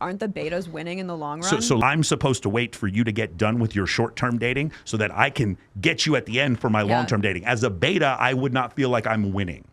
Aren't the betas winning in the long So, run? so I'm supposed to wait for you to get done with your short-term dating so that I can get you at the end for my long-term dating. As a beta, I would not feel like I'm winning.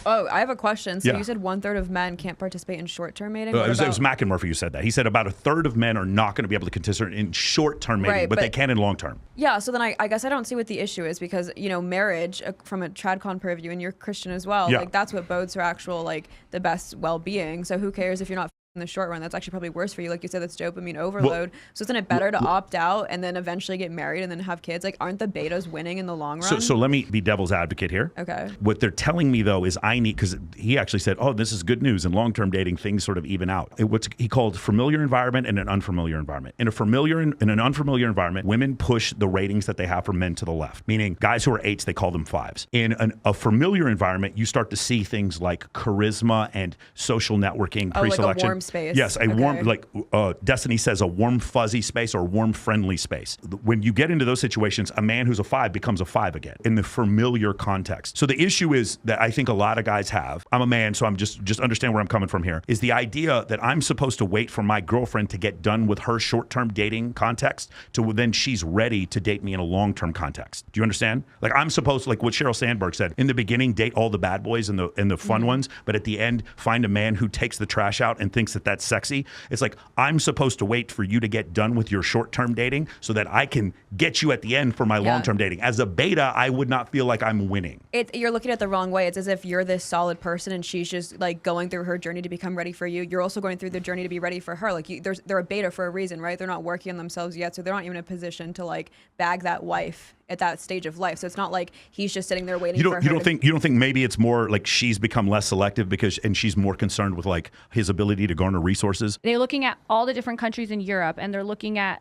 Oh, I have a question. So Yeah. you said 1/3 of men can't participate in short-term mating? It was McEnmurphy who said that. He said about 1/3 of men are not going to be able to participate in short-term mating, but they can in long-term. Yeah, so then I guess I don't see what the issue is because, marriage, from a TradCon purview, and you're Christian as well, like that's what bodes for actual, like, the best well-being. So who cares if you're not in the short run? That's actually probably worse for you. Like you said, that's dopamine overload. So isn't it better to opt out and then eventually get married and then have kids? Like, aren't the betas winning in the long run? So let me be devil's advocate here. Okay. What they're telling me, though, is I need, because he actually said, oh, this is good news. In long-term dating, things sort of even out. What he called familiar environment and an unfamiliar environment. In an unfamiliar environment, women push the ratings that they have for men to the left, meaning guys who are 8s, they call them 5s. In a familiar environment, you start to see things like charisma and social networking, pre-selection. Like a warm space. Yes, warm, like Destiny says, a warm, fuzzy space or warm, friendly space. When you get into those situations, a man who's a 5 becomes a 5 again in the familiar context. So the issue is that I think a lot of guys have, I'm a man, so I'm just understand where I'm coming from here, is the idea that I'm supposed to wait for my girlfriend to get done with her short-term dating context to then she's ready to date me in a long-term context. Do you understand? Like I'm supposed to, like what Sheryl Sandberg said, in the beginning, date all the bad boys and the fun ones, but at the end, find a man who takes the trash out and thinks that that's sexy. It's like I'm supposed to wait for you to get done with your short-term dating so that I can get you at the end for my long-term dating. As a beta, I would not feel like I'm winning. You're looking at it the wrong way. It's as if you're this solid person and she's just like going through her journey to become ready for you. You're also going through the journey to be ready for her. Like they're a beta for a reason, right? They're not working on themselves yet, so they're not even in a position to like bag that wife at that stage of life. So it's not like he's just sitting there waiting for her. You don't think maybe it's more like she's become less selective and she's more concerned with like his ability to garner resources? They're looking at all the different countries in Europe and they're looking at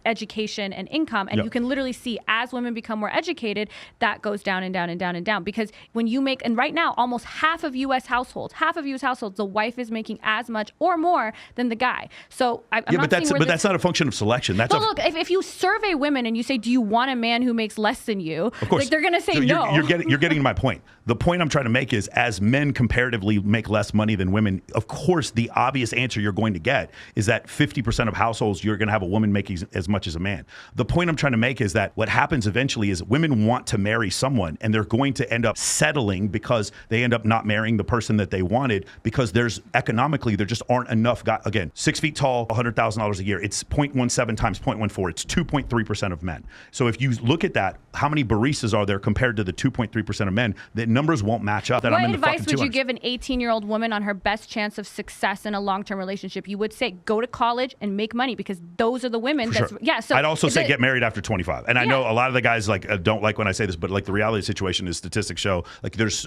education and income. And you can literally see as women become more educated, that goes down and down and down and down. Because when you make, and right now, almost half of U.S. households, the wife is making as much or more than the guy. So that's not a function of selection. Look, if you survey women and you say, do you want a man who makes less than you? Of course. Like, they're going to say no. You're getting to my point. The point I'm trying to make is as men comparatively make less money than women, of course, the obvious answer you're going to get is that 50% of households, you're going to have a woman making as much as a man. The point I'm trying to make is that what happens eventually is women want to marry someone and they're going to end up settling because they end up not marrying the person that they wanted because economically, there just aren't enough guys. Again, 6 feet tall, $100,000 a year. It's 0.17 times 0.14. It's 2.3% of men. So if you look at that, how many baristas are there compared to the 2.3% of men? The numbers won't match up. What advice would you give an 18-year-old woman on her best chance of success in a long-term relationship? You would say, go to college and make money because those are the women. So I'd also say get married after 25. And I know a lot of the guys don't like when I say this, but like the reality of the situation is statistics show like there's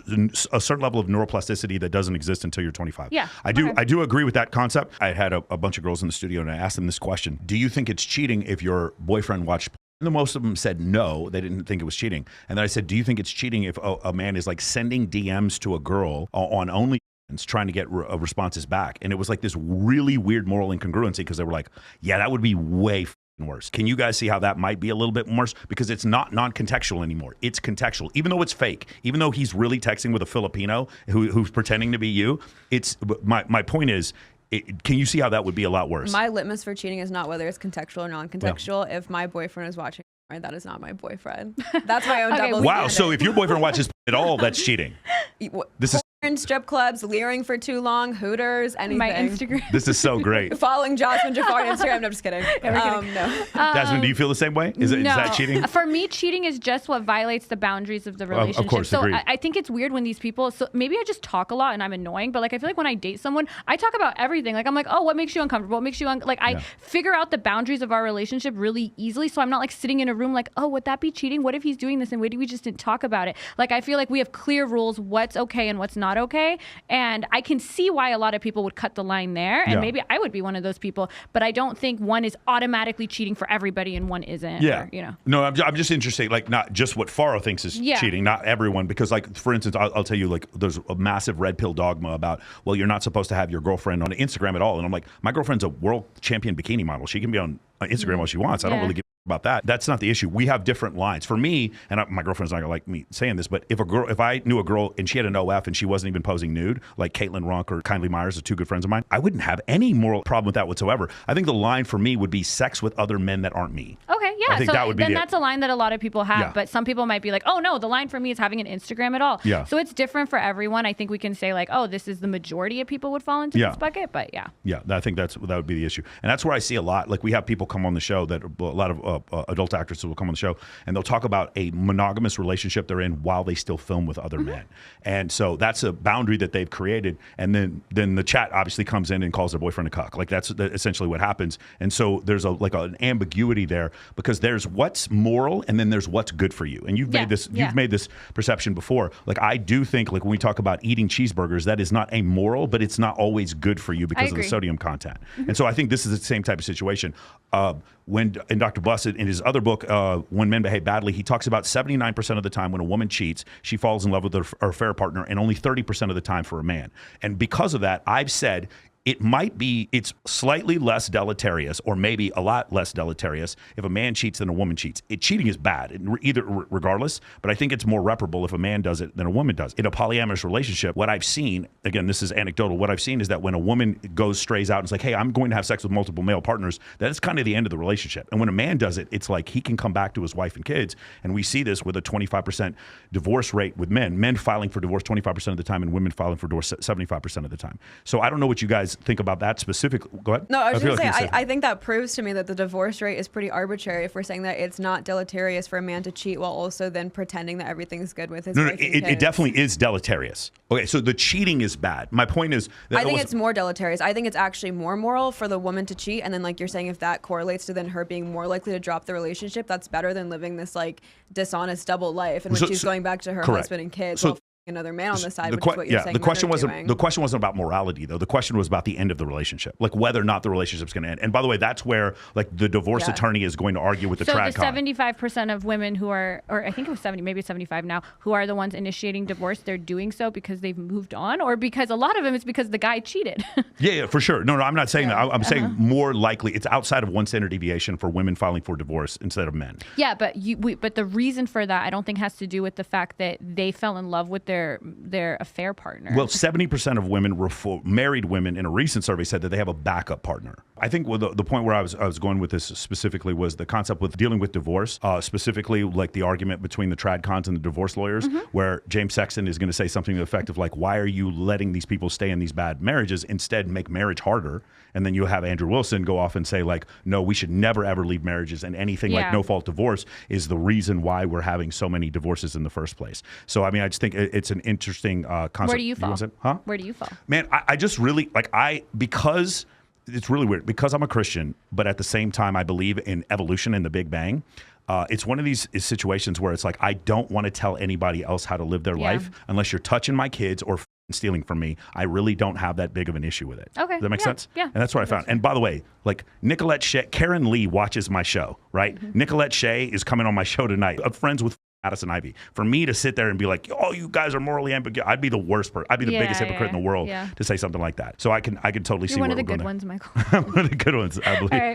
a certain level of neuroplasticity that doesn't exist until you're 25. Yeah. I do agree with that concept. I had a bunch of girls in the studio and I asked them this question. Do you think it's cheating if your boyfriend watched? And most of them said no, they didn't think it was cheating. And then I said, do you think it's cheating if a man is like sending DMs to a girl on OnlyFans trying to get responses back? And it was like this really weird moral incongruency because they were like, yeah, that would be way worse. Can you guys see how that might be a little bit worse? Because it's not non-contextual anymore. It's contextual. Even though it's fake, even though he's really texting with a Filipino who's pretending to be you, my point is, can you see how that would be a lot worse? My litmus for cheating is not whether it's contextual or non-contextual. If my boyfriend is watching, that is not my boyfriend. That's my own double standard. Wow. So if your boyfriend watches at all, that's cheating. This is strip clubs, leering for too long, Hooters, anything. My Instagram. This is so great. Following Jasmine Jafar on Instagram. No, I'm just kidding. No. Jasmine, do you feel the same way? Is that cheating? For me, cheating is just what violates the boundaries of the relationship. Of course, so agreed. I think it's weird when these people, so maybe I just talk a lot and I'm annoying, but like I feel like when I date someone, I talk about everything. Like I'm like, oh, what makes you uncomfortable? What makes you I figure out the boundaries of our relationship really easily. So I'm not like sitting in a room like, oh, would that be cheating? What if he's doing this and we just didn't talk about it? Like I feel like we have clear rules, what's okay and what's not okay. And I can see why a lot of people would cut the line there. And maybe I would be one of those people. But I don't think one is automatically cheating for everybody and one isn't. Yeah. Or, No, I'm just interested, like not just what Faro thinks is cheating, not everyone. Because like, for instance, I'll tell you like there's a massive red pill dogma about, well, you're not supposed to have your girlfriend on Instagram at all. And I'm like, my girlfriend's a world champion bikini model. She can be on Instagram all she wants. I don't really give about that. That's not the issue. We have different lines. For me, and my girlfriend's not gonna like me saying this, but if I knew a girl and she had an OF and she wasn't even posing nude, like Caitlin Ronk or Kindly Myers are two good friends of mine, I wouldn't have any moral problem with that whatsoever. I think the line for me would be sex with other men that aren't me. Okay, yeah. I think so that would be that's a line that a lot of people have, Yeah. but some people might be like, oh no, the line for me is having an Instagram at all. Yeah. So it's different for everyone. I think we can say like, oh, this is the majority of people would fall into Yeah. this bucket, but yeah. Yeah, I think that would be the issue. And that's where I see a lot. Like we have people come on the show that a lot of adult actresses will come on the show and they'll talk about a monogamous relationship they're in while they still film with other men. And so that's a boundary that they've created. And then the chat obviously comes in and calls their boyfriend a cuck. Like that's essentially what happens. And so there's an ambiguity there because there's what's moral and then there's what's good for you. And you've made this perception before. Like I do think like when we talk about eating cheeseburgers, that is not amoral, but it's not always good for you because of the sodium content. And so I think this is the same type of situation. When in Dr. Bussett, in his other book, When Men Behave Badly, he talks about 79% of the time when a woman cheats, she falls in love with her affair partner, and only 30% of the time for a man. And because of that, I've said it's slightly less deleterious or maybe a lot less deleterious if a man cheats than a woman cheats. Cheating is bad, regardless, but I think it's more reparable if a man does it than a woman does. In a polyamorous relationship, what I've seen, again, this is anecdotal, what I've seen is that when a woman strays out and is like, hey, I'm going to have sex with multiple male partners, that is kind of the end of the relationship. And when a man does it, it's like he can come back to his wife and kids. And we see this with a 25% divorce rate with men filing for divorce 25% of the time and women filing for divorce 75% of the time. So I don't know what you guys think about that specifically. Go ahead. No, I was going to say, I think that proves to me that the divorce rate is pretty arbitrary if we're saying that it's not deleterious for a man to cheat while also then pretending that everything's good with his wife and kids. It definitely is deleterious. Okay, so the cheating is bad. My point is that I think it's more deleterious. I think it's actually more moral for the woman to cheat, and then like you're saying, if that correlates to then her being more likely to drop the relationship, that's better than living this like dishonest double life in which she's going back to her husband and kids while another man on the side, which is what you're saying. The question wasn't about morality though. The question was about the end of the relationship, like whether or not the relationship's going to end. And by the way, that's where like the divorce attorney is going to argue with the trad con. So the 75% of women who are, or I think it was 70, maybe it's 75 now, who are the ones initiating divorce, they're doing so because they've moved on, or because a lot of them it's because the guy cheated. yeah, for sure. No, I'm not saying that. I'm saying more likely it's outside of one standard deviation for women filing for divorce instead of men. Yeah, but but the reason for that I don't think has to do with the fact that they fell in love with their affair partner. Well, 70% of women, married women, in a recent survey said that they have a backup partner. I think the point where I was going with this specifically was the concept with dealing with divorce, specifically like the argument between the trad cons and the divorce lawyers, where James Sexton is going to say something to the effect of like, why are you letting these people stay in these bad marriages? Instead, make marriage harder. And then you have Andrew Wilson go off and say like, no, we should never ever leave marriages, and anything like no fault divorce is the reason why we're having so many divorces in the first place. So I mean, I just think it's an interesting concept. Where do you fall? Huh? Where do you fall? Man, I just really because it's really weird because I'm a Christian, but at the same time I believe in evolution and the Big Bang. It's one of these situations where it's like I don't want to tell anybody else how to live their life unless you're touching my kids or stealing from me. I really don't have that big of an issue with it. Okay. Does that make sense? Yeah. And that's what I found. And by the way, like Nicolette Shea, Karen Lee watches my show, right? Nicolette Shea is coming on my show tonight. I'm friends with Addison Ivy. For me to sit there and be like, oh, you guys are morally ambiguous, I'd be the worst person. I'd be the biggest hypocrite in the world to say something like that. So I can totally see one where of the we're good going ones, Michael. One of the good ones, I believe. All right.